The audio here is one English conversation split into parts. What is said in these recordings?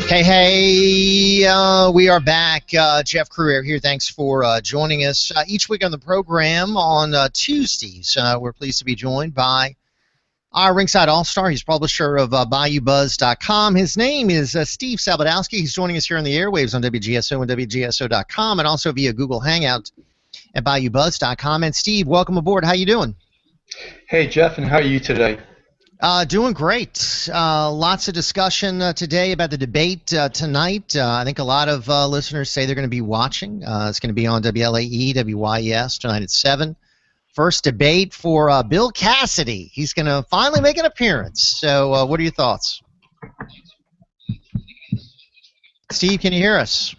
Hey, we are back. Jeff Crouere here. Thanks for joining us. Each week on the program on Tuesdays, we're pleased to be joined by our ringside all-star. He's publisher of Bayoubuzz.com. His name is Steve Sabludowsky. He's joining us here on the airwaves on WGSO and WGSO.com, and also via Google Hangout at Bayoubuzz.com. And Steve, welcome aboard. How you doing? Hey, Jeff, and how are you today? Doing great. Lots of discussion today about the debate tonight. I think a lot of listeners say they're going to be watching. It's going to be on WLAE, WYES tonight at 7. First debate for Bill Cassidy. He's going to finally make an appearance. So what are your thoughts? Steve, can you hear us?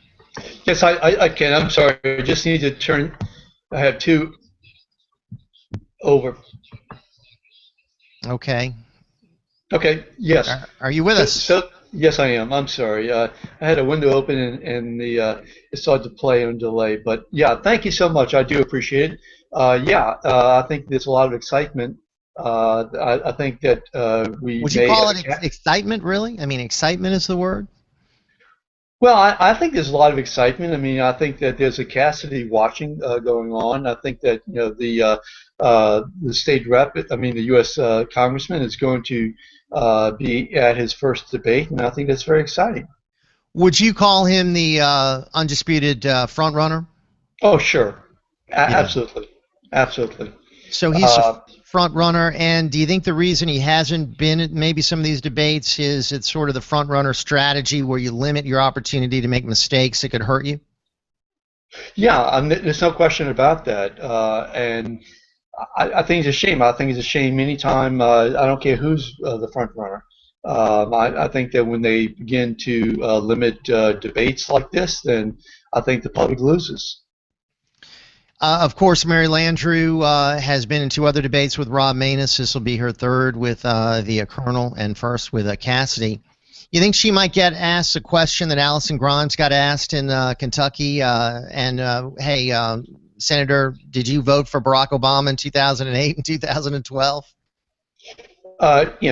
Yes, I can. I'm sorry. I just need to turn. I have two over. Okay. Okay, yes. Are you with us? Yes, I am. I'm sorry. I had a window open and it started to play on delay. But yeah, thank you so much. I do appreciate it. I think there's a lot of excitement. I think that we Would you call it excitement, really? I mean, excitement is the word? Well, I think there's a lot of excitement. I mean, I think that there's a Cassidy watching going on. I think that the state rep, the U.S. congressman, is going to be at his first debate, and I think that's very exciting. Would you call him the undisputed front runner? Oh, sure, absolutely, absolutely. So he's a front runner, and do you think the reason he hasn't been at maybe some of these debates is it's sort of the front runner strategy where you limit your opportunity to make mistakes that could hurt you? Yeah, there's no question about that, and I think it's a shame. I think it's a shame anytime. I don't care who's the front runner. I think that when they begin to limit debates like this, then I think the public loses. Of course, Mary Landrieu has been in 2 other debates with Rob Maness. This will be her 3rd with the Colonel and first with Cassidy. You think she might get asked a question that Allison Grimes got asked in Kentucky? Hey, Senator, did you vote for Barack Obama in 2008 and 2012?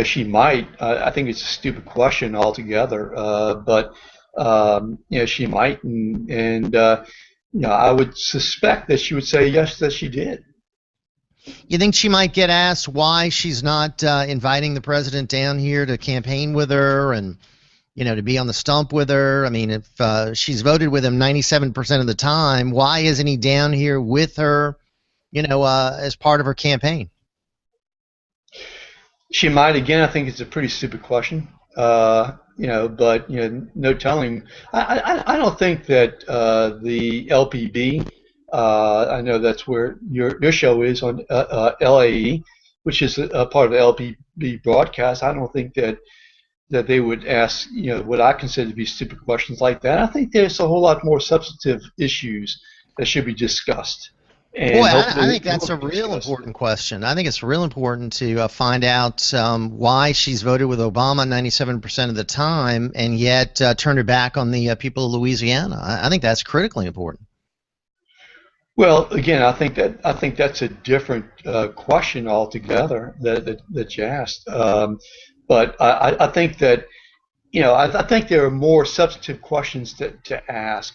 She might. I think it's a stupid question altogether. But she might, and I would suspect that she would say yes, that she did. You think she might get asked why she's not inviting the president down here to campaign with her and, to be on the stump with her? I mean, if she's voted with him 97% of the time, why isn't he down here with her, as part of her campaign? She might. Again, I think it's a pretty stupid question. But no telling. I don't think that the LPB. I know that's where your show is on LAE, which is a part of the LPB broadcast. I don't think that they would ask what I consider to be stupid questions like that. I think there's a whole lot more substantive issues that should be discussed. And boy, I think that's a real important question. I think it's real important to find out why she's voted with Obama 97% of the time and yet turned her back on the people of Louisiana. I think that's critically important. Well, again, I think that's a different question altogether that you asked. But I think that I think there are more substantive questions to ask.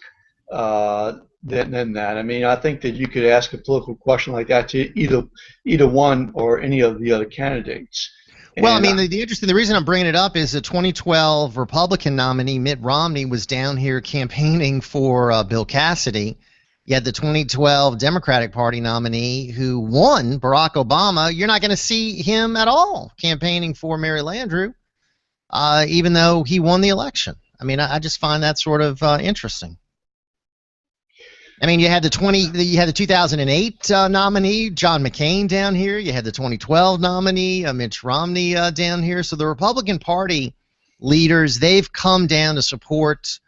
Than that. I mean, I think that you could ask a political question like that to either one or any of the other candidates. Well, I mean, the reason I'm bringing it up is the 2012 Republican nominee Mitt Romney was down here campaigning for Bill Cassidy. Yet the 2012 Democratic Party nominee who won, Barack Obama, you're not going to see him at all campaigning for Mary Landrieu, even though he won the election. I mean, I just find that sort of interesting. I mean, you had the 2008 nominee, John McCain, down here. You had the 2012 nominee, Mitch Romney, down here. So the Republican Party leaders, they've come down to support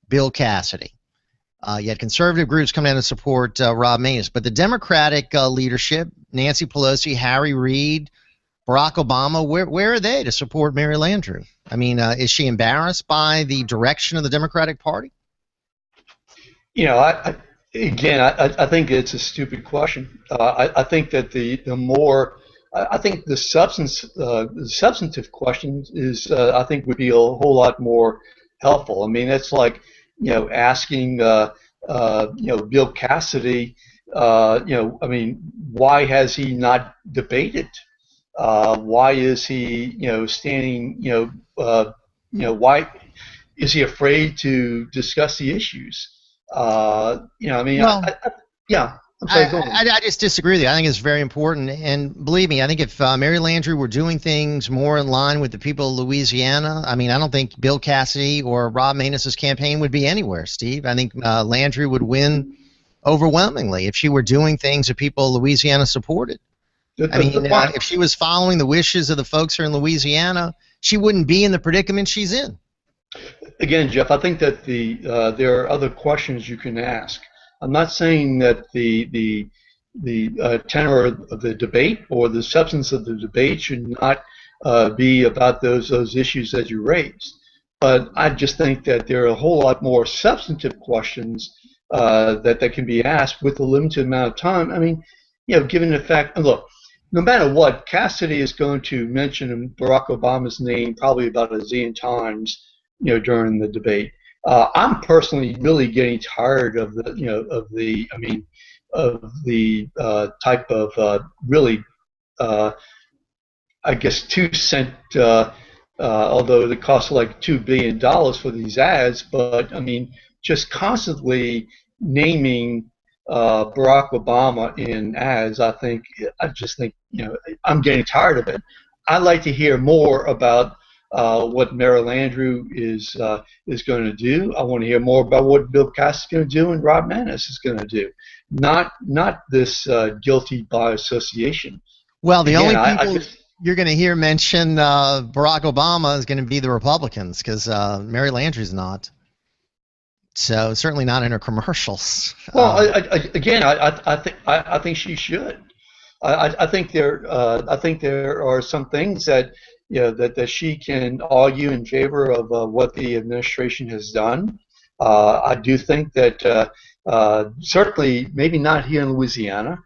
Bill Cassidy. You had conservative groups come down to support Rob Maness. But the Democratic leadership, Nancy Pelosi, Harry Reid, Barack Obama, where are they to support Mary Landrieu? I mean, is she embarrassed by the direction of the Democratic Party? I think it's a stupid question. I think that the more I think the substantive questions is I think would be a whole lot more helpful. I mean, it's like asking Bill Cassidy, I mean, why has he not debated? Why is he standing? Why is he afraid to discuss the issues? I mean, Well, yeah. I'm sorry, go on. I just disagree with you. I think it's very important, and believe me, I think if Mary Landrieu were doing things more in line with the people of Louisiana, I mean, I don't think Bill Cassidy or Rob Maness's campaign would be anywhere, Steve. I think Landrieu would win overwhelmingly if she were doing things that people of Louisiana supported. I mean, if she was following the wishes of the folks here in Louisiana, she wouldn't be in the predicament she's in. Again, Jeff, I think that there are other questions you can ask. I'm not saying that the tenor of the debate or the substance of the debate should not be about those issues that you raised, but I just think that there are a whole lot more substantive questions that can be asked with a limited amount of time. I mean, given the fact, look, no matter what, Cassidy is going to mention Barack Obama's name probably about a zillion times, during the debate. I'm personally really getting tired of the type of really, I guess, 2-cent, although it costs like $2 billion for these ads, but I mean, just constantly naming Barack Obama in ads. I just think, I'm getting tired of it. I'd like to hear more about what Mary Landrieu is going to do. I want to hear more about what Bill Cassidy is going to do and Rob Maness is going to do. Not this guilty by association. Well, the only people you're going to hear mention Barack Obama is going to be the Republicans, because Mary Landrieu's not. So certainly not in her commercials. Well, I think she should. I think there are some things that that she can argue in favor of what the administration has done. I do think that certainly maybe not here in Louisiana,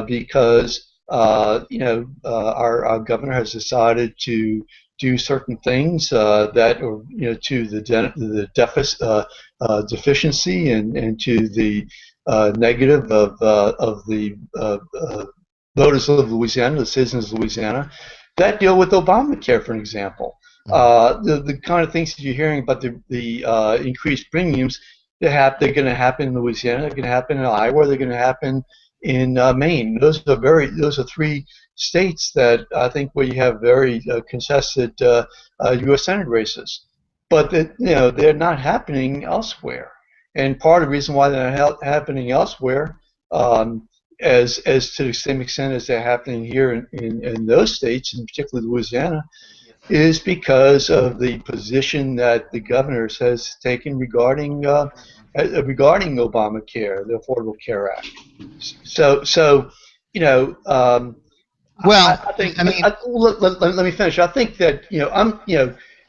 because our governor has decided to do certain things that are to the deficiency and to the negative of the voters of Louisiana, the citizens of Louisiana, that deal with Obamacare, for example. The kind of things that you're hearing about the increased premiums, they're going to happen in Louisiana, they're going to happen in Iowa, they're going to happen in Maine. Those are 3 states that I think where you have very contested U.S. Senate races, but they're not happening elsewhere. And part of the reason why they're not happening elsewhere, as to the same extent as they're happening here in those states, in particular Louisiana, is because of the position that the governor has taken regarding Obamacare, the Affordable Care Act. So well, I think. Let me finish. I think that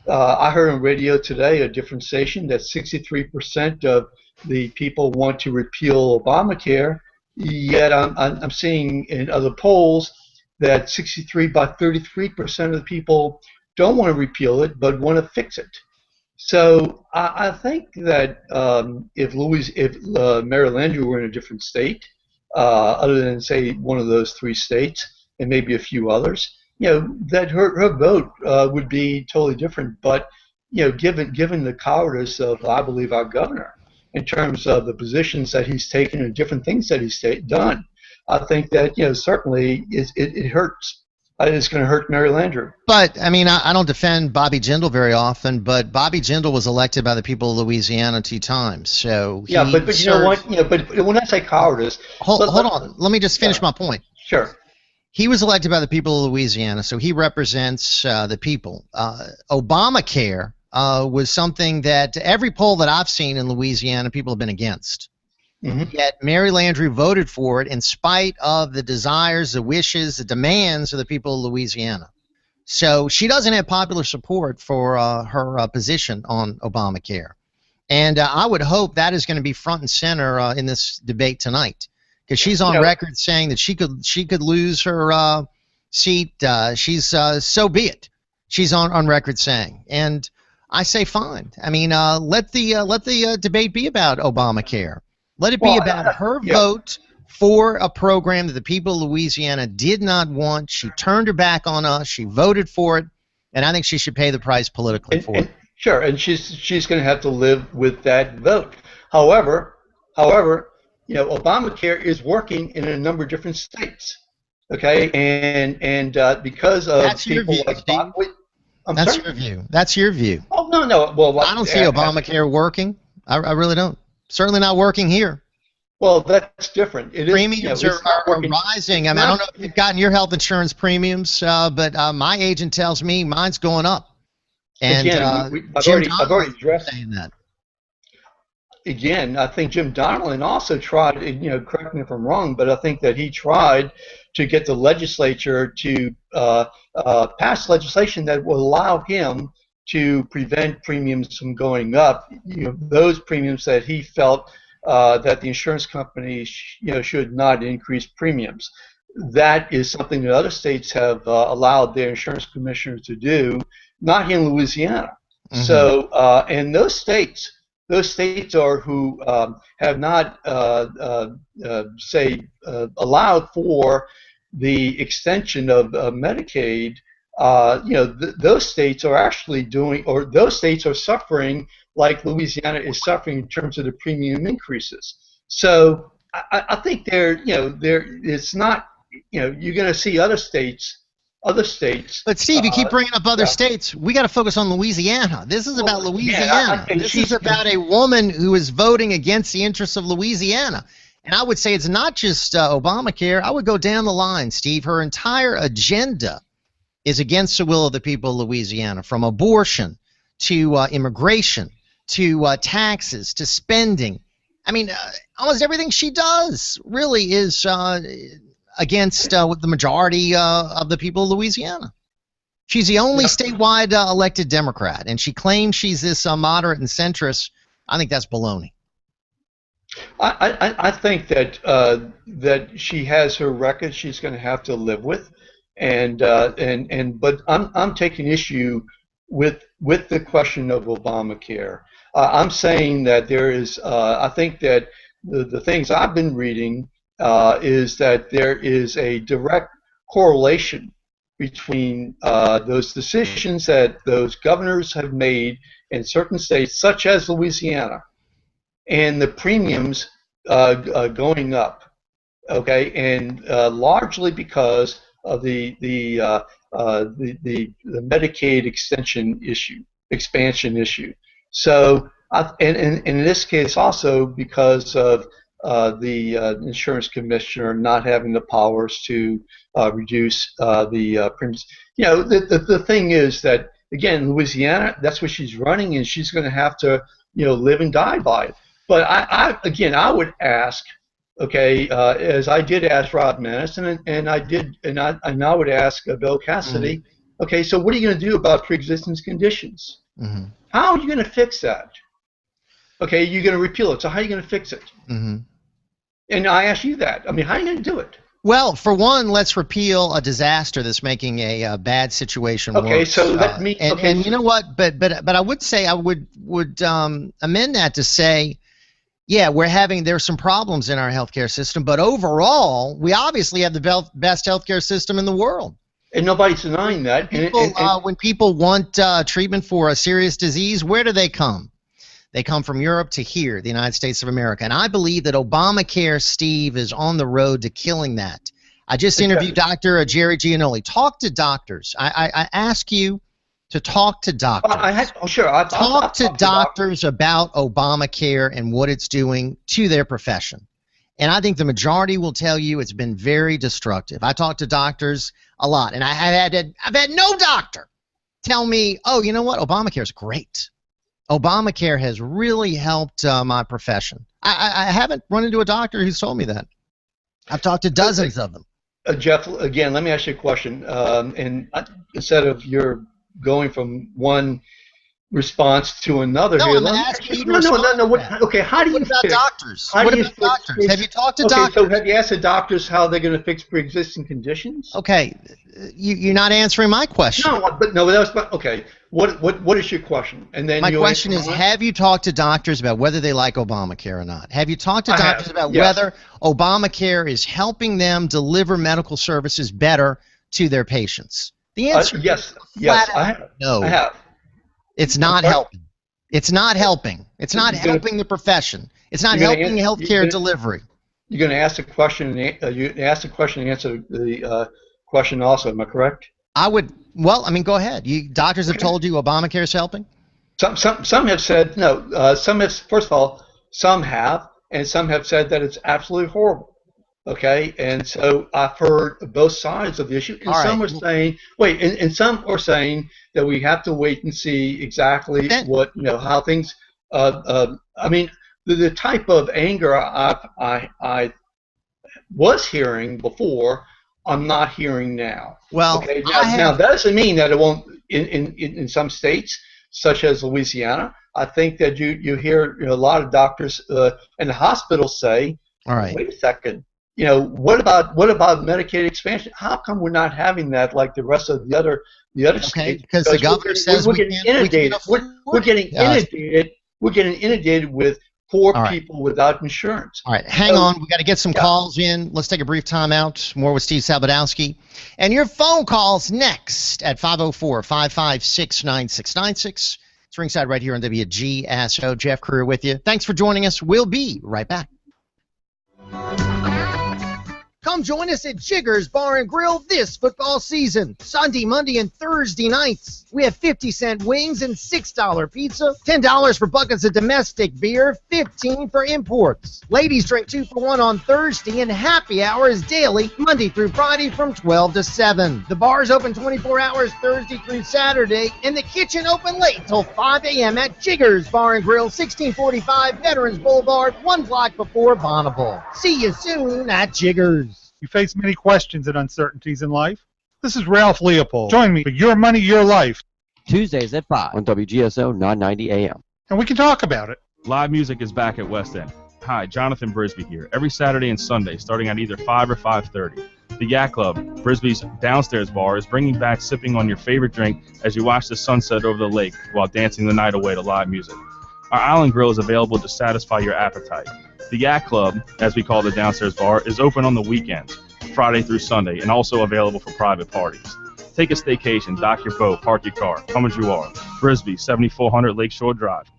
I heard on radio today, a different station, that 63% of the people want to repeal Obamacare. Yet I'm seeing in other polls that 33% of the people don't want to repeal it, but want to fix it. So I think that if Mary Landrieu were in a different state, other than say one of those 3 states and maybe a few others, that her vote would be totally different. But given the cowardice of, I believe, our governor, in terms of the positions that he's taken and different things that he's done, I think that certainly it hurts. It's going to hurt Mary Landrieu. But I mean, I don't defend Bobby Jindal very often, but Bobby Jindal was elected by the people of Louisiana 2 times. So but you know what? But when I say cowardice, hold on. Let me just finish my point. Sure. He was elected by the people of Louisiana, so he represents the people. Obamacare was something that every poll that I've seen in Louisiana, people have been against. Mm-hmm. Yet Mary Landrieu voted for it in spite of the desires, the wishes, the demands of the people of Louisiana. So she doesn't have popular support for her position on Obamacare. And I would hope that is going to be front and center in this debate tonight, because she's on record saying that she could lose her seat, she's so be it. She's on record saying, and I say fine. I mean, let the debate be about Obamacare. Let it be about her vote for a program that the people of Louisiana did not want. She turned her back on us. She voted for it, and I think she should pay the price politically for it. Sure, and she's going to have to live with that vote. However, Obamacare is working in a number of different states. Okay, and because of that's people your view, like Bob, that's your view. That's your view. Oh no. Well, I don't see Obamacare working. I really don't. Certainly not working here. Well, that's different. Premiums are rising. I mean, I don't know if you've gotten your health insurance premiums, but my agent tells me mine's going up. And again, I've already addressed saying that. Again, I think Jim Donelon also tried, correct me if I'm wrong, but I think that he tried to get the legislature to pass legislation that will allow him to prevent premiums from going up. Those premiums that he felt that the insurance companies, should not increase premiums. That is something that other states have allowed their insurance commissioners to do, not here in Louisiana. Mm-hmm. So, and those states are who have not, allowed for the extension of Medicaid. Those states are actually doing, or those states are suffering like Louisiana is suffering in terms of the premium increases. So I think it's not, you're going to see other states. But Steve, you keep bringing up other states. We got to focus on Louisiana. This is about Louisiana. This is about a woman who is voting against the interests of Louisiana. And I would say it's not just Obamacare. I would go down the line, Steve. Her entire agenda is against the will of the people of Louisiana, from abortion to immigration to taxes to spending. I mean, almost everything she does really is against the majority of the people of Louisiana. She's the only statewide elected Democrat, and she claims she's this moderate and centrist. I think that's baloney. I think that that she has her record she's going to have to live with, but I'm taking issue with the question of Obamacare. I'm saying that there is. I think that the things I've been reading is that there is a direct correlation between those decisions that those governors have made in certain states, such as Louisiana, and the premiums going up. Okay, and largely because of the Medicaid expansion issue. So, and in this case also because of the insurance commissioner not having the powers to reduce the premiums. The thing is that, again, Louisiana, that's what she's running, and she's going to have to, live and die by it. But I would ask, okay, as I did ask Rob Maness, and I would ask Bill Cassidy, mm-hmm. Okay, so what are you going to do about pre-existing conditions? Mm-hmm. How are you going to fix that? Okay, you're going to repeal it. So how are you going to fix it? Mm-hmm. And I ask you that. I mean, how are you going to do it? Well, for one, let's repeal a disaster that's making a bad situation worse. Okay, so let me. And you know what? But I would say I would amend that to say, yeah, there's some problems in our healthcare system, but overall, we obviously have the best healthcare system in the world. And nobody's denying that. When people want treatment for a serious disease, where do they come? They come from Europe to here, the United States of America. And I believe that Obamacare, Steve, is on the road to killing that. I just interviewed Dr. Jerry Giannoli. Talk to doctors. I ask you to talk to doctors. Talk to doctors about Obamacare and what it's doing to their profession. And I think the majority will tell you it's been very destructive. I talk to doctors a lot, and I've had no doctor tell me, oh, you know what, Obamacare's great. Obamacare has really helped my profession. I haven't run into a doctor who's told me that. I've talked to dozens of them. Jeff, again, let me ask you a question. And instead of your going from one response to another. No, here. I'm asking you to No. Okay, how do you about fix doctors? How What do you about fix, doctors? Have you talked to doctors? So have you asked the doctors how they're going to fix pre-existing conditions? Okay, you're not answering my question. No, but that was okay. What is your question? And then my question is: have you talked to doctors about whether they like Obamacare or not? Have you talked to doctors about whether Obamacare is helping them deliver medical services better to their patients? The answer yes, I have. No. I have. It's not helping. It's not helping. It's not helping the profession. It's not helping healthcare delivery. You're going to ask the question. You ask the question and answer the question also. Am I correct? I would. Well, I mean, go ahead. Doctors have told you Obamacare is helping. Some have said no. Some have. First of all, some have, and some have said that it's absolutely horrible. Okay, and so I've heard both sides of the issue, and some are saying, and some are saying that we have to wait and see exactly what how things. I mean, the type of anger I was hearing before, I'm not hearing now. Well, okay, now that doesn't mean that it won't in some states, such as Louisiana. I think that you hear a lot of doctors and the hospitals say, all right, wait a second. What about Medicaid expansion? How come we're not having that like the rest of the other states? Because the governor says we're getting inundated. We're getting inundated. We're getting inundated with poor people without insurance. All right, hang on. We got to get some calls in. Let's take a brief time out. More with Steve Sabludowsky. And your phone calls next at 504-556-9696. It's ringside right here on WGSO. Jeff Crouere with you. Thanks for joining us. We'll be right back. Come join us at Jiggers Bar and Grill this football season. Sunday, Monday, and Thursday nights. We have 50-cent wings and $6 pizza, $10 for buckets of domestic beer, $15 for imports. Ladies drink 2 for $1 on Thursday, and happy hour is daily, Monday through Friday from 12 to 7. The bar is open 24 hours Thursday through Saturday, and the kitchen open late till 5 a.m. at Jiggers Bar and Grill, 1645 Veterans Boulevard, 1 block before Bonneville. See you soon at Jiggers. You face many questions and uncertainties in life. This is Ralph Leopold. Join me for Your Money, Your Life. Tuesdays at 5 on WGSO 990 AM. And we can talk about it. Live music is back at West End. Hi, Jonathan Brisby here. Every Saturday and Sunday, starting at either 5 or 5:30. The Yak Club, Brisby's downstairs bar, is bringing back sipping on your favorite drink as you watch the sunset over the lake while dancing the night away to live music. Our Island Grill is available to satisfy your appetite. The Yak Club, as we call the downstairs bar, is open on the weekends, Friday through Sunday, and also available for private parties. Take a staycation, dock your boat, park your car, come as you are. Brisby, 7400 Lakeshore Drive.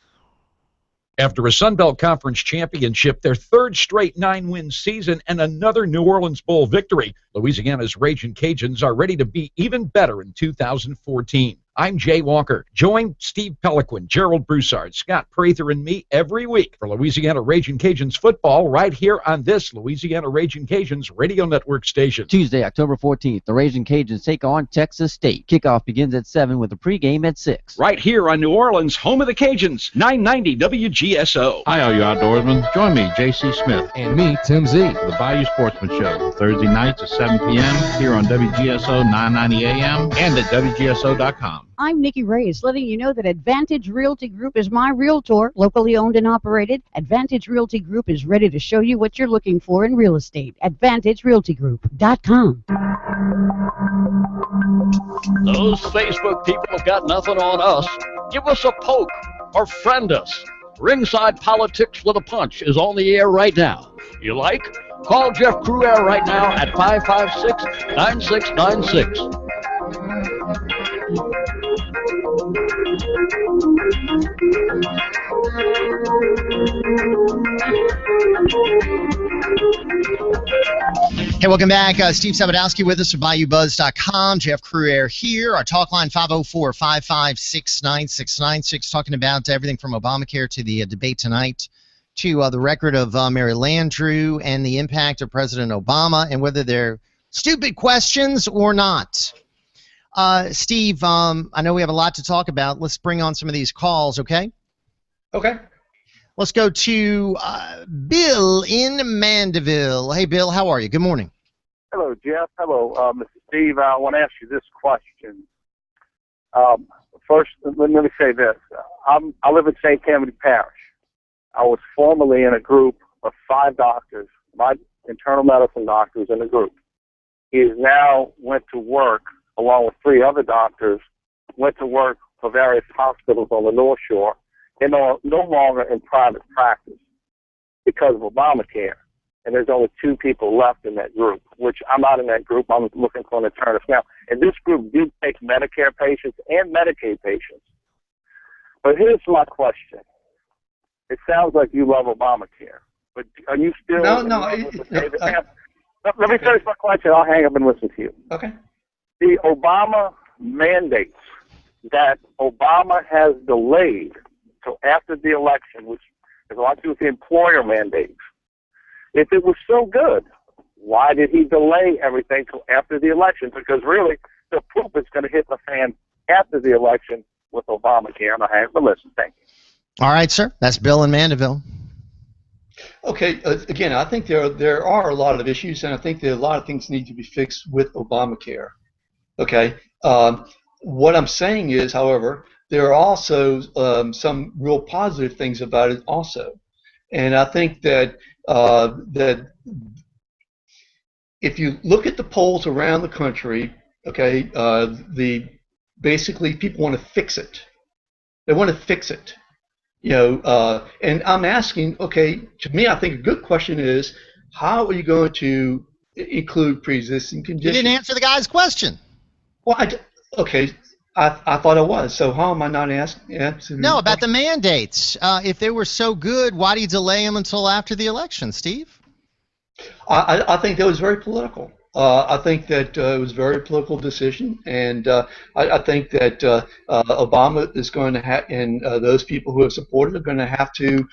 After a Sunbelt Conference championship, their third straight 9-win season, and another New Orleans Bowl victory, Louisiana's Ragin' Cajuns are ready to be even better in 2014. I'm Jay Walker. Join Steve Peliquin, Gerald Broussard, Scott Prather, and me every week for Louisiana Ragin' Cajuns football right here on this Louisiana Ragin' Cajuns radio network station. Tuesday, October 14th, the Ragin' Cajuns take on Texas State. Kickoff begins at 7 with a pregame at 6. Right here on New Orleans, home of the Cajuns, 990 WGSO. Hi, all you outdoorsmen. Join me, J.C. Smith. And me, Tim Z. For the Bayou Sportsman Show, Thursday nights at 7 p.m. here on WGSO 990 AM and at WGSO.com. I'm Nikki Reyes, letting you know that Advantage Realty Group is my realtor, locally owned and operated. Advantage Realty Group is ready to show you what you're looking for in real estate. AdvantageRealtyGroup.com. Those Facebook people have got nothing on us. Give us a poke or friend us. Ringside Politics with a Punch is on the air right now. You like? Call Jeff Crouere right now at 556-9696. Hey, welcome back. Steve Sabludowsky with us at BayouBuzz.com. Jeff Crouere here. Our talk line 504-556-9696, talking about everything from Obamacare to the debate tonight, to the record of Mary Landrieu and the impact of President Obama and whether they're stupid questions or not. Steve, I know we have a lot to talk about. Let's bring on some of these calls, okay? Okay. Let's go to Bill in Mandeville. Hey, Bill, how are you? Good morning. Hello, Jeff. Hello, Mr. Steve. I want to ask you this question. First, let me say this. I live in St. Tammany Parish. I was formerly in a group of 5 doctors, 5 internal medicine doctors in a group. He has now went to work, along with 3 other doctors, went to work for various hospitals on the North Shore, and are no longer in private practice because of Obamacare. And there's only 2 people left in that group, which I'm not in that group. I'm looking for an internist now. And this group do take Medicare patients and Medicaid patients. But here's my question. It sounds like you love Obamacare, but are you still... No. Let me finish my question. I'll hang up and listen to you. Okay. The Obama mandates that Obama has delayed till after the election, which has a lot to do with the employer mandates. If it was so good, why did he delay everything till after the election? Because really, the proof is going to hit the fan after the election with Obamacare. And I have to listen. Thank you. All right, sir. That's Bill in Mandeville. Okay. Again, I think there are a lot of issues, and I think that a lot of things need to be fixed with Obamacare. Okay. What I'm saying is, however, there are also some real positive things about it also. And I think that if you look at the polls around the country, okay, basically people want to fix it. They want to fix it, and I'm asking, okay, to me, I think a good question is, how are you going to include pre-existing conditions? You didn't answer the guy's question. Well, okay. I thought I was. So how am I not answering? No, about the mandates. If they were so good, why do you delay them until after the election, Steve? I think that was very political. I think that it was a very political decision, and I think that Obama is going to have, and those people who have supported are going to have to,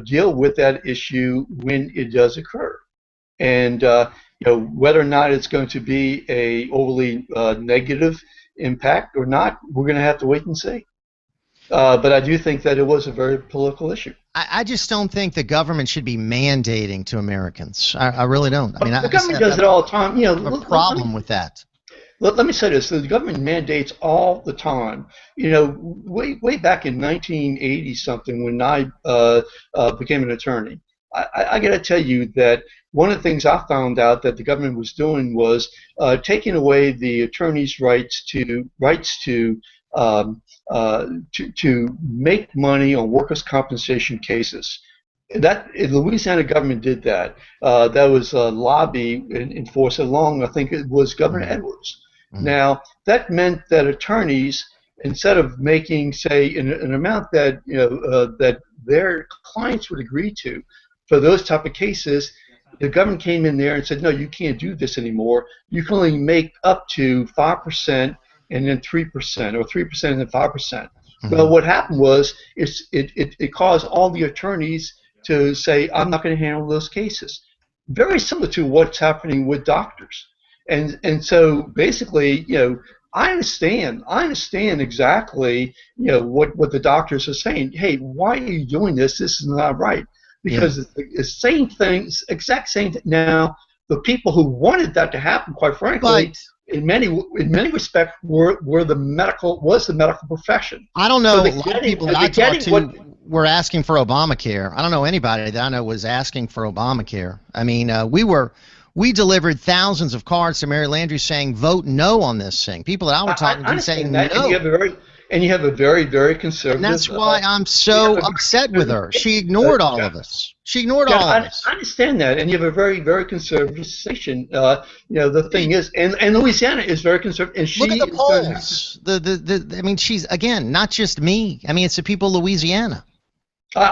deal with that issue when it does occur, and whether or not it's going to be a overly negative impact or not, we're going to have to wait and see. But I do think that it was a very political issue. I just don't think the government should be mandating to Americans. I really don't. I mean, the government does it all the time. I have a problem with that. Let me say this: the government mandates all the time. Way back in 1980 something, when I became an attorney, I got to tell you that one of the things I found out that the government was doing was taking away the attorney's rights to make money on workers' compensation cases. The Louisiana government did that. That was a lobby enforced along, I think it was Governor Edwards. Mm-hmm. Now, that meant that attorneys, instead of making, say, an amount that that their clients would agree to for those type of cases, the government came in there and said, no, you can't do this anymore. You can only make up to 5% and then 3%, or 3% and then 5%. Mm-hmm. Well, what happened was it caused all the attorneys to say, I'm not going to handle those cases. Very similar to what's happening with doctors. And so basically, I understand exactly, what the doctors are saying. Hey, why are you doing this? This is not right. Because it's the same thing, exact same thing. Now, the people who wanted that to happen, quite frankly, in many respects, was the medical profession. I don't know. A lot of people that I talked to were asking for Obamacare. I don't know anybody that I know was asking for Obamacare. I mean, we delivered thousands of cards to Mary Landrieu saying, vote no on this thing. People that I was talking to saying no. And you have a very, very conservative... And that's why I'm so upset with her. She ignored all of us. She ignored all of us. I understand that, and you have a very, very conservative station. The thing is, and Louisiana is very conservative. And look at the polls. I mean, she's, again, not just me. I mean, it's the people of Louisiana.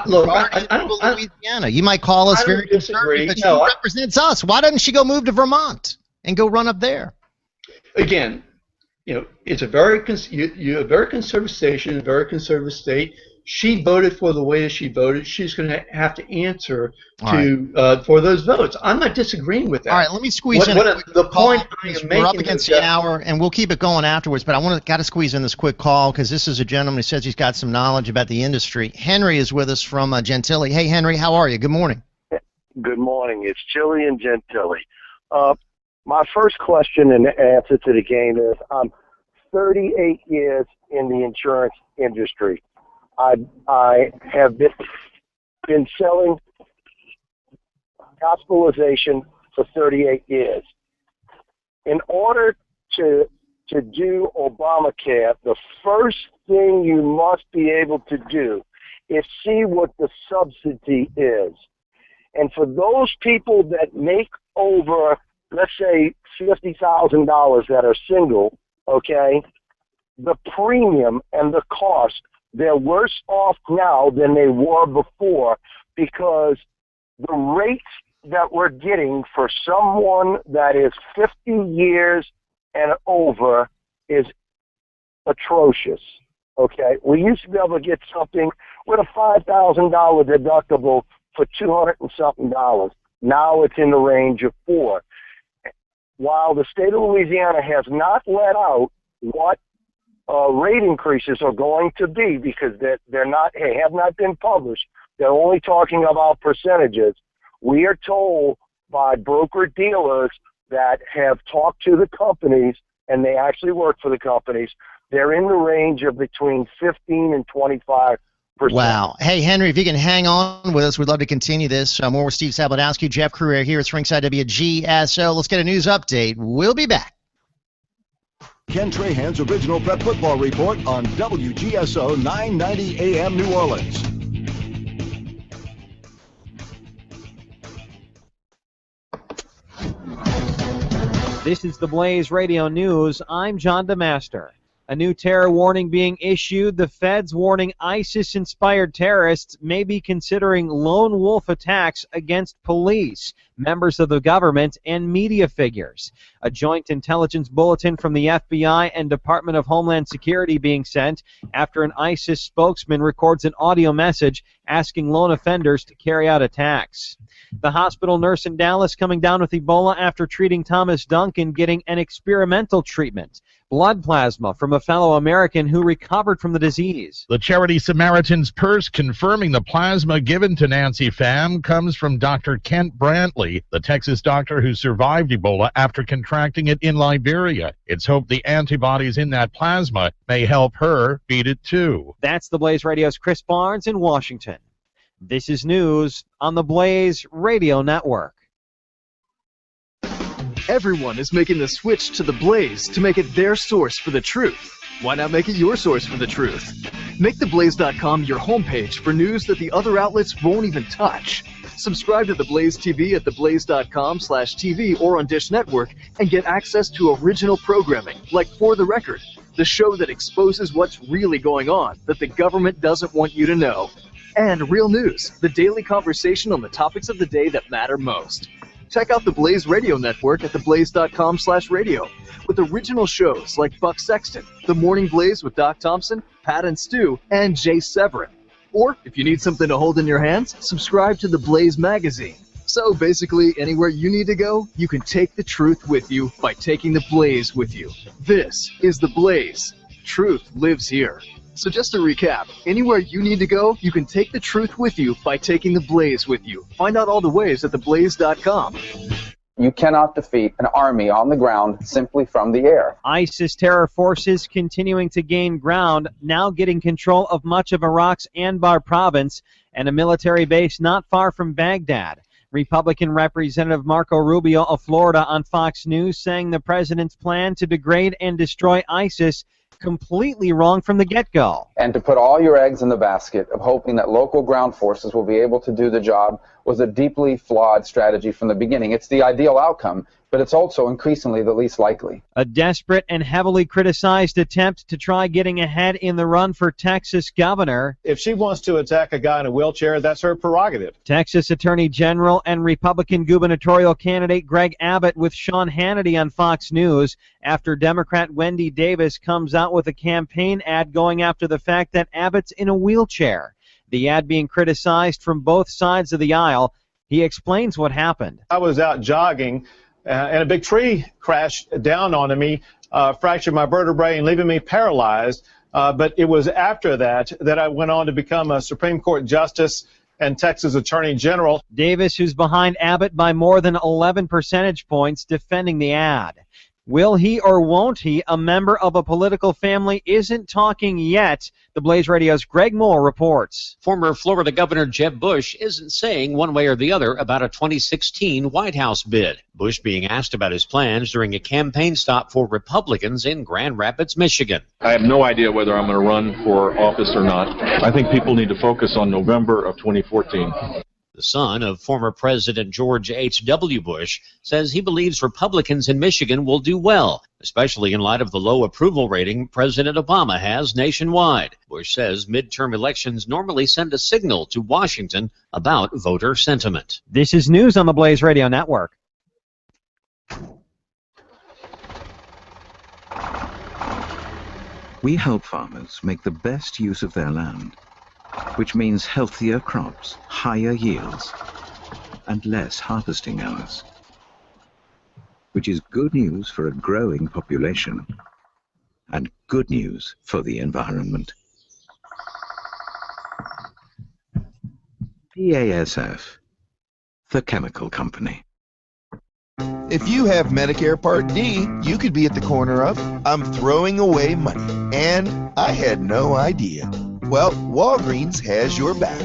Look, I don't... Louisiana. You might call us very conservative, but she represents us. Why doesn't she go move to Vermont and go run up there? Again... it's a very conservative station, a very conservative state. She voted for the way that she voted. She's going to have to answer for those votes. I'm not disagreeing with that. All right, let me squeeze in the point I am making. We're up against the hour, and we'll keep it going afterwards. But I got to squeeze in this quick call because this is a gentleman who says he's got some knowledge about the industry. Henry is with us from Gentilly. Hey, Henry, how are you? Good morning. Good morning. It's Chili and Gentilly. My first question and answer to the game is, I'm 38 years in the insurance industry. I have been selling hospitalization for 38 years. In order to do Obamacare, the first thing you must be able to do is see what the subsidy is. And for those people that make over, let's say, $50,000 that are single, okay, the premium and the cost, they're worse off now than they were before, because the rates that we're getting for someone that is 50 years and over is atrocious. Okay, we used to be able to get something with a $5,000 deductible for $200 and something. Now it's in the range of $4,000. While the state of Louisiana has not let out what rate increases are going to be, because they have not been published, they're only talking about percentages. We are told by broker dealers that have talked to the companies, and they actually work for the companies, they're in the range of between 15 and 25%. Wow. Hey, Henry, if you can hang on with us, we'd love to continue this. More with Steve Sabludowsky, Jeff Crouere here. It's Ringside WGSO. Let's get a news update. We'll be back. Ken Trahan's original Prep Football Report on WGSO 990 AM New Orleans. This is the Blaze Radio News. I'm John DeMaster. A new terror warning being issued. The feds warning ISIS-inspired terrorists may be considering lone wolf attacks against police, members of the government, and media figures. A joint intelligence bulletin from the FBI and Department of Homeland Security being sent after an ISIS spokesman records an audio message asking lone offenders to carry out attacks. The hospital nurse in Dallas coming down with Ebola after treating Thomas Duncan getting an experimental treatment. Blood plasma from a fellow American who recovered from the disease. The charity Samaritan's Purse confirming the plasma given to Nancy Pham comes from Dr. Kent Brantley, the Texas doctor who survived Ebola after contracting it in Liberia. It's hoped the antibodies in that plasma may help her beat it too. That's the Blaze Radio's Chris Barnes in Washington. This is news on the Blaze Radio Network. Everyone is making the switch to the Blaze to make it their source for the truth. Why not make it your source for the truth? Make theblaze.com your homepage for news that the other outlets won't even touch. Subscribe to The Blaze TV at theblaze.com/TV or on Dish Network and get access to original programming like For the Record, the show that exposes what's really going on that the government doesn't want you to know. And Real News, the daily conversation on the topics of the day that matter most. Check out the Blaze Radio Network at theblaze.com/radio with original shows like Buck Sexton, The Morning Blaze with Doc Thompson, Pat and Stu, and Jay Severin. Or, if you need something to hold in your hands, subscribe to the Blaze magazine. So basically, anywhere you need to go, you can take the truth with you by taking the Blaze with you. This is the Blaze. Truth lives here. So just to recap, anywhere you need to go, you can take the truth with you by taking the Blaze with you. Find out all the ways at theblaze.com. You cannot defeat an army on the ground simply from the air. ISIS terror forces continuing to gain ground, now getting control of much of Iraq's Anbar province and a military base not far from Baghdad. Republican Representative Marco Rubio of Florida on Fox News saying the president's plan to degrade and destroy ISIS completely wrong from the get-go. And to put all your eggs in the basket of hoping that local ground forces will be able to do the job was a deeply flawed strategy from the beginning. It's the ideal outcome, but it's also increasingly the least likely. A desperate and heavily criticized attempt to try getting ahead in the run for Texas governor. If she wants to attack a guy in a wheelchair, that's her prerogative. Texas Attorney General and Republican gubernatorial candidate Greg Abbott with Sean Hannity on Fox News after Democrat Wendy Davis comes out with a campaign ad going after the fact that Abbott's in a wheelchair. The ad being criticized from both sides of the aisle. He explains what happened. I was out jogging and a big tree crashed down onto me, fractured my vertebrae and leaving me paralyzed. But it was after that I went on to become a Supreme Court Justice and Texas Attorney General. Davis, who's behind Abbott by more than 11 percentage points, defending the ad. Will he or won't he? A member of a political family isn't talking yet. The Blaze Radio's Greg Moore reports. Former Florida Governor Jeb Bush isn't saying one way or the other about a 2016 White House bid. Bush being asked about his plans during a campaign stop for Republicans in Grand Rapids, Michigan. I have no idea whether I'm going to run for office or not. I think people need to focus on November of 2014. The son of former President George H.W. Bush says he believes Republicans in Michigan will do well, especially in light of the low approval rating President Obama has nationwide. Bush says midterm elections normally send a signal to Washington about voter sentiment. This is news on the Blaze Radio Network. We help farmers make the best use of their land, which means healthier crops, higher yields, and less harvesting hours, which is good news for a growing population and good news for the environment. BASF, the chemical company. If you have Medicare Part D, you could be at the corner of, I'm throwing away money, and I had no idea. Well, Walgreens has your back.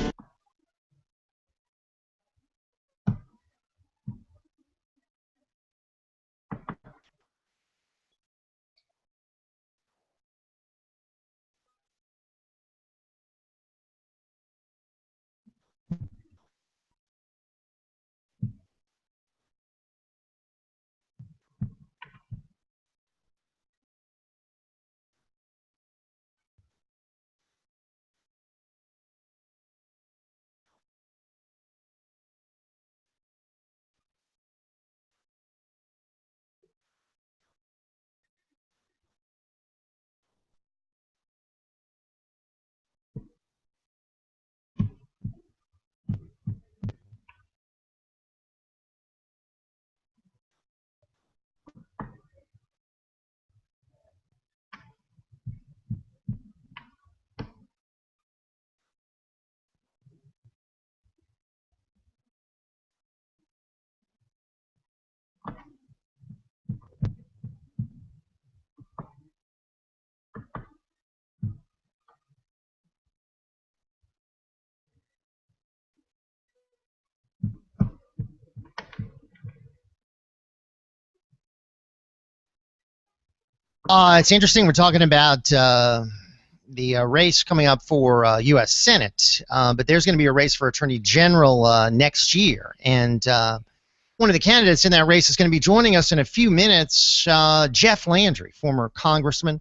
It's interesting. We're talking about the race coming up for U.S. Senate, but there's going to be a race for Attorney General next year. And one of the candidates in that race is going to be joining us in a few minutes, Jeff Landrieu, former congressman,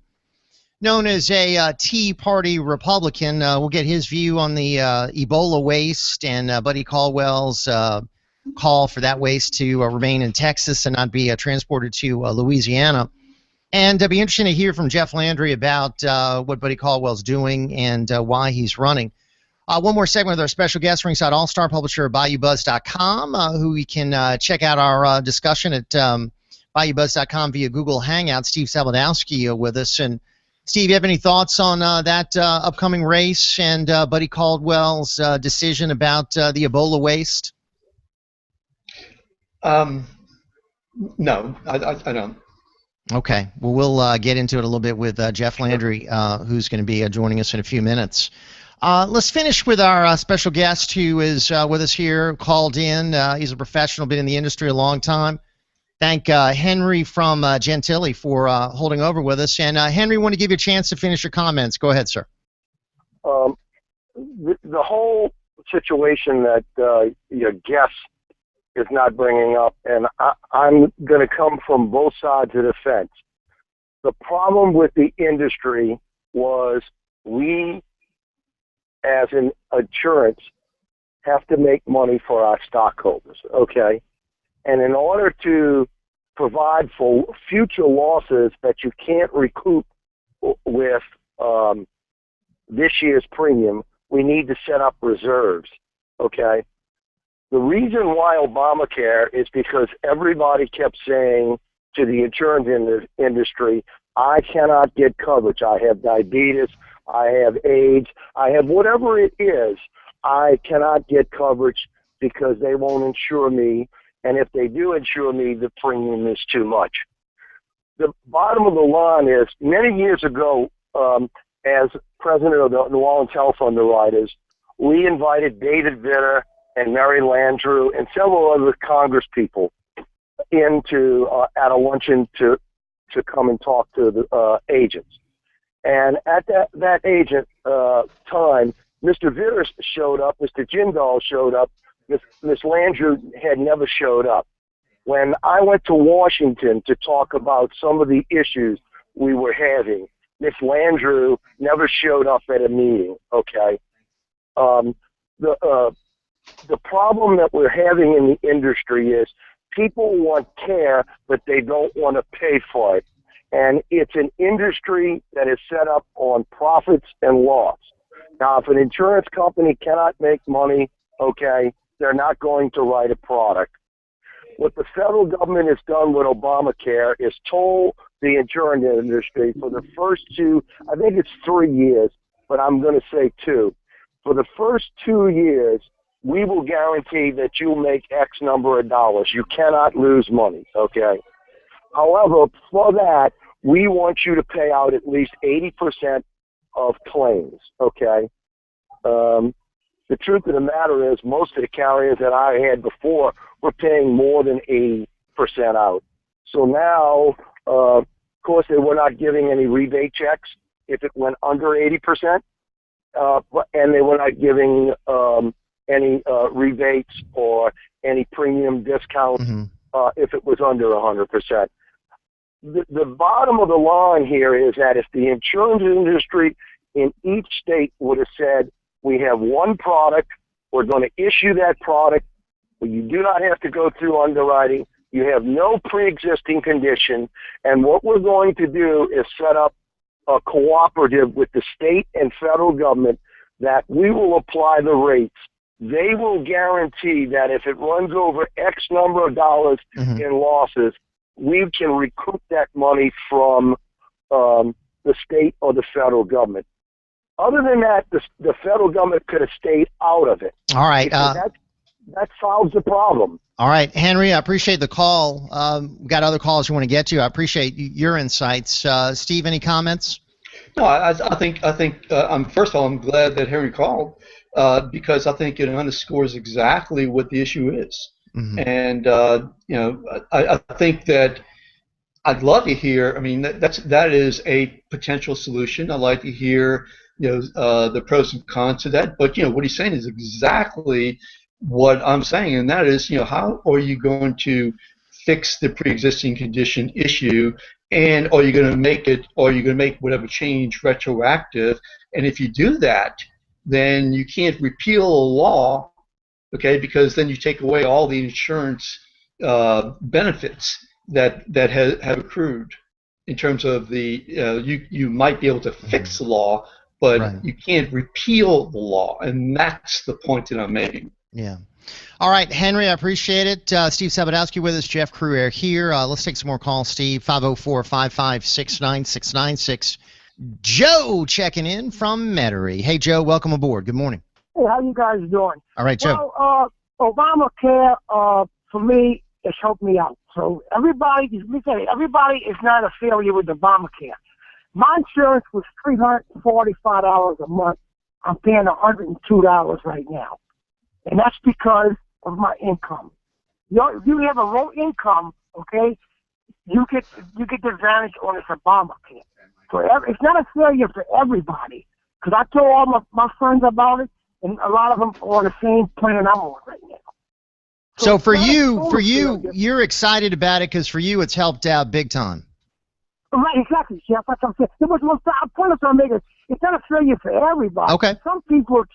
known as a Tea Party Republican. We'll get his view on the Ebola waste and Buddy Caldwell's call for that waste to remain in Texas and not be transported to Louisiana. And it'd be interesting to hear from Jeff Landrieu about what Buddy Caldwell's doing and why he's running. One more segment with our special guest, ringside all-star publisher Bayoubuzz.com, who we can check out our discussion at Bayoubuzz.com via Google Hangout. Steve Sabludowsky with us. And Steve, you have any thoughts on that upcoming race and Buddy Caldwell's decision about the Ebola waste? No, I don't. Okay. Well, we'll get into it a little bit with Jeff Landrieu, who's going to be joining us in a few minutes. Let's finish with our special guest who is with us here, called in. He's a professional, been in the industry a long time. Thank Henry from Gentilly for holding over with us. And Henry, want to give you a chance to finish your comments. Go ahead, sir. The whole situation that your guest is not bringing up, and I'm going to come from both sides of the fence. The problem with the industry was we, as an insurance, have to make money for our stockholders, okay? And in order to provide for future losses that you can't recoup with this year's premium, we need to set up reserves, okay? The reason why Obamacare is because everybody kept saying to the insurance industry, I cannot get coverage. I have diabetes, I have AIDS, I have whatever it is, I cannot get coverage because they won't insure me, and if they do insure me, the premium is too much. the bottom of the line is, many years ago, as president of the New Orleans Health Underwriters, we invited David Vitter and Mary Landrieu and several other Congress people into at a luncheon to come and talk to the agents. And at that agent time, Mr. Vitter showed up, Mr. Jindal showed up, Miss Landrieu had never showed up. When I went to Washington to talk about some of the issues we were having, Miss Landrieu never showed up at a meeting, okay? The problem that we're having in the industry is people want care, but they don't want to pay for it. And it's an industry that is set up on profits and loss. Now, if an insurance company cannot make money, okay, they're not going to write a product. What the federal government has done with Obamacare is told the insurance industry for the first I think it's 3 years, but I'm going to say 2. For the first 2 years, we will guarantee that you'll make X number of dollars. You cannot lose money, okay? However, for that, we want you to pay out at least 80% of claims, okay? The truth of the matter is most of the carriers that I had before were paying more than 80% out. So now, of course, they were not giving any rebate checks if it went under 80%, and they were not giving any rebates or any premium discounts if it was under 100%. The bottom of the line here is that if the insurance industry in each state would have said, we have one product, we're going to issue that product, you do not have to go through underwriting, you have no pre-existing condition, and what we're going to do is set up a cooperative with the state and federal government that we will apply the rates. They will guarantee that if it runs over X number of dollars in losses, we can recoup that money from the state or the federal government. Other than that, the federal government could have stayed out of it. All right. That solves the problem. All right, Henry, I appreciate the call. Got other calls you want to get to. I appreciate your insights. Steve, any comments? No, I think first of all, I'm glad that Henry called because I think it underscores exactly what the issue is. And I think that I'd love to hear. I mean, that is a potential solution. I'd like to hear the pros and cons of that. But what he's saying is exactly what I'm saying, and that is how are you going to fix the pre-existing condition issue, and are you going to make whatever change retroactive? And if you do that, then you can't repeal a law, okay? Because then you take away all the insurance benefits that have accrued in terms of the you might be able to fix the law, but you can't repeal the law, and that's the point that I'm making. Yeah. All right, Henry, I appreciate it. Steve Sabludowsky with us, Jeff Crouere here. Let's take some more calls, Steve. 504-556-9696. Joe checking in from Metairie. Hey, Joe, welcome aboard. Good morning. Hey, how you guys doing? All right, Joe. Well, Obamacare, for me, it's helped me out. So everybody is not a failure with Obamacare. My insurance was $345 a month. I'm paying $102 right now. And that's because of my income. If you have a low income, okay, you get the advantage on this Obamacare. So it's not a failure for everybody. Because I told all my friends about it, and a lot of them are on the same plan I'm on right now. So for you, you're excited about it because for you it's helped out big time. Right, exactly, Jeff. That's what I'm saying. It's not a failure for everybody. Okay. Some people are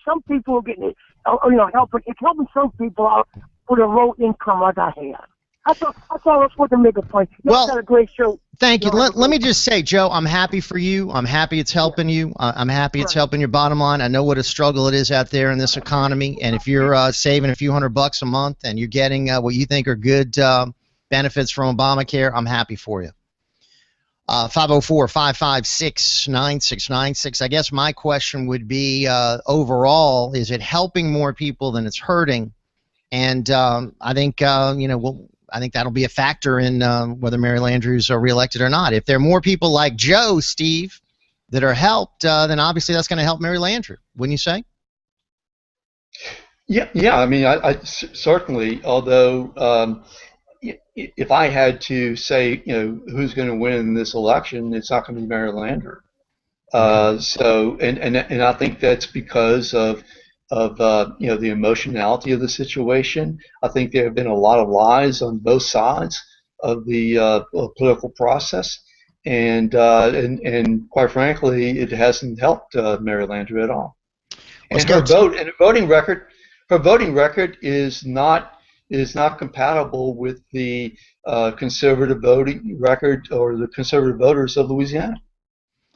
getting it, helping. It's helping some people out with a low income like I have. That's all. That's what to make a point. You got a great show. Thank you. Let me just say, Joe, I'm happy for you. I'm happy it's helping you. I'm happy it's helping your bottom line. I know what a struggle it is out there in this economy, and if you're saving a few $100 a month and you're getting what you think are good benefits from Obamacare, I'm happy for you. 504-556-9696. I guess my question would be, overall, is it helping more people than it's hurting? And I think, I think that'll be a factor in whether Mary Landrieu's reelected or not. If there are more people like Joe, Steve, that are helped, then obviously that's going to help Mary Landrieu, wouldn't you say? Yeah. I mean, I certainly. Although, if I had to say, who's going to win this election, it's not going to be Mary Landrieu. So, and I think that's because of the emotionality of the situation. I think there have been a lot of lies on both sides of the political process, and quite frankly, it hasn't helped Mary Landrieu at all. And her voting record is not compatible with the conservative voting record or the conservative voters of Louisiana.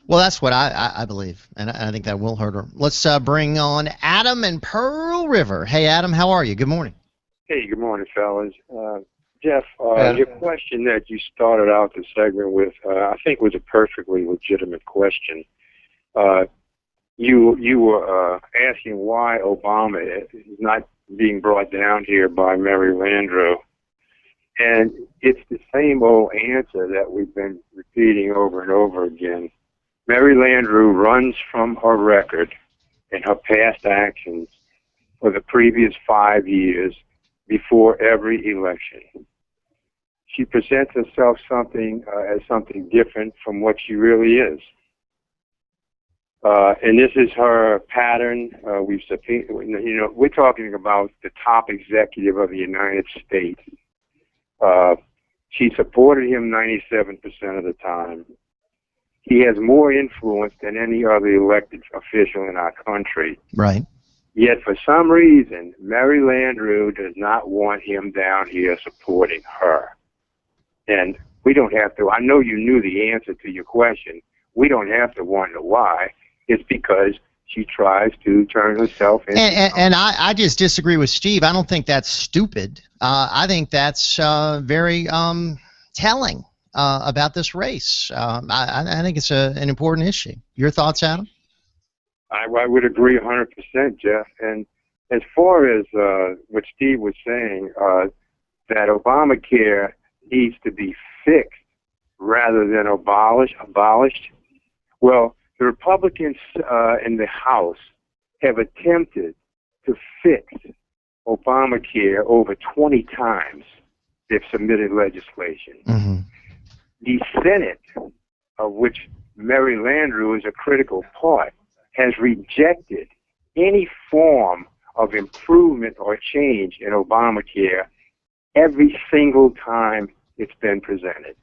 Well, that's what I believe, and I think that will hurt her. Let's bring on Adam in Pearl River. Hey, Adam, how are you? Good morning. Hey, good morning, fellas. Jeff, your question that you started out the segment with, I think was a perfectly legitimate question. You were asking why Obama is not being brought down here by Mary Landrieu. And it's the same old answer that we've been repeating over and over again. Mary Landrieu runs from her record and her past actions for the previous 5 years before every election. She presents herself as something different from what she really is. And this is her pattern. We're talking about the top executive of the United States. She supported him 97% of the time. He has more influence than any other elected official in our country. Right. Yet for some reason, Mary Landrieu does not want him down here supporting her. And we don't have to. I know you knew the answer to your question. We don't have to wonder why. It's because she tries to turn herself into... And I just disagree with Steve. I don't think that's stupid. I think that's very telling about this race. I think it's an important issue. Your thoughts, Adam? I would agree 100%, Jeff. And as far as what Steve was saying, that Obamacare needs to be fixed rather than abolished, well, the Republicans in the House have attempted to fix Obamacare over 20 times. They've submitted legislation. Mm-hmm. The Senate, of which Mary Landrieu is a critical part, has rejected any form of improvement or change in Obamacare every single time it's been presented.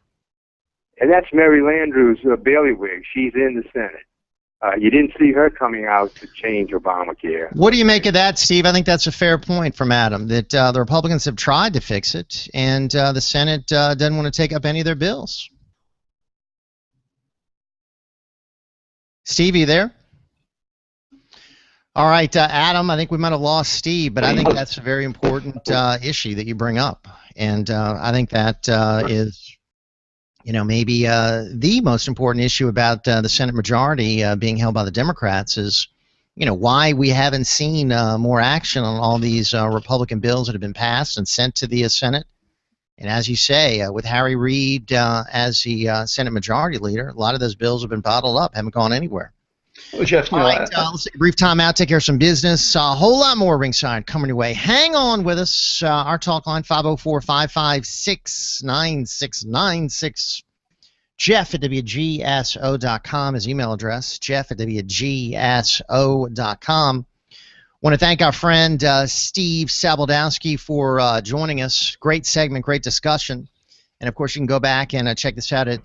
And that's Mary Landrieu's bailiwick. She's in the Senate. You didn't see her coming out to change Obamacare. What do you make of that, Steve? I think that's a fair point from Adam, that the Republicans have tried to fix it, and the Senate doesn't want to take up any of their bills. Steve, are you there? All right, Adam, I think we might have lost Steve, but I think that's a very important issue that you bring up. And I think that is, maybe the most important issue about the Senate majority being held by the Democrats is, why we haven't seen more action on all these Republican bills that have been passed and sent to the Senate. And as you say, with Harry Reid as the Senate Majority Leader, a lot of those bills have been bottled up, haven't gone anywhere. Well, Jeff, all right, let's take a brief time out, take care of some business. A whole lot more ringside coming your way. Hang on with us. Our talk line, 504-556-9696. Jeff at WGSO.com is email address, Jeff at WGSO.com. Want to thank our friend Steve Sabludowsky for joining us. Great segment, great discussion. And, of course, you can go back and check this out at